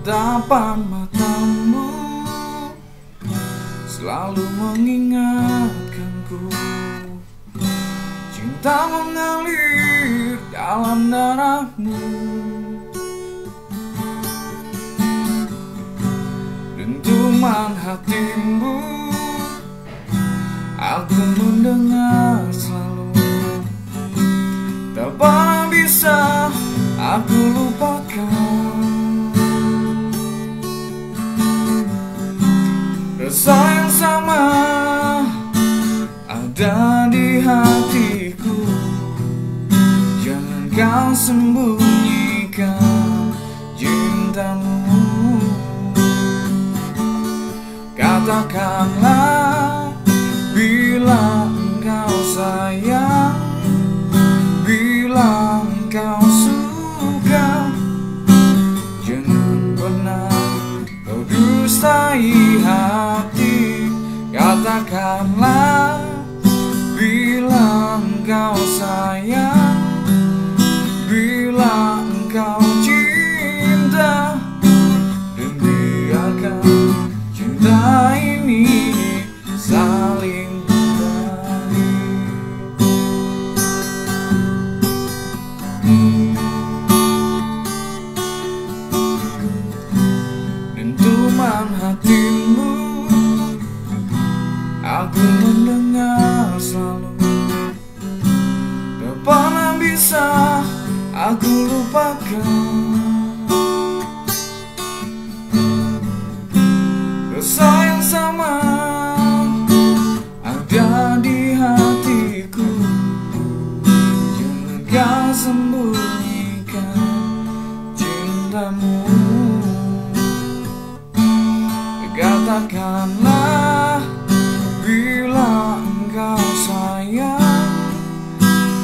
Tatapan matamu selalu mengingatkanku. Cinta mengalir dalam darahmu. Dentuman hatimu aku mendengar selalu. Tak pernah bisa aku lupakan. Rasa yang sama ada di hatiku. Jangan kau sembunyikan cintamu. Katakanlah bila engkau sayang, bila engkau suka. Jangan pernah kau dustai hati. Katakanlah bila engkau sayang, bila engkau cinta. Dan biarkan cinta ini saling berdari. Dentuman hatimu aku mendengar selalu. Tak pernah bisa aku lupakan. Rasa yang sama ada di hatiku. Jangan kau sembunyikan cintamu. Katakanlah bila engkau sayang,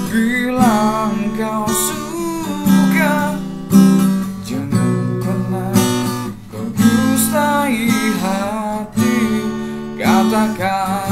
bila engkau suka. Jangan pernah kau dustai hati. Katakan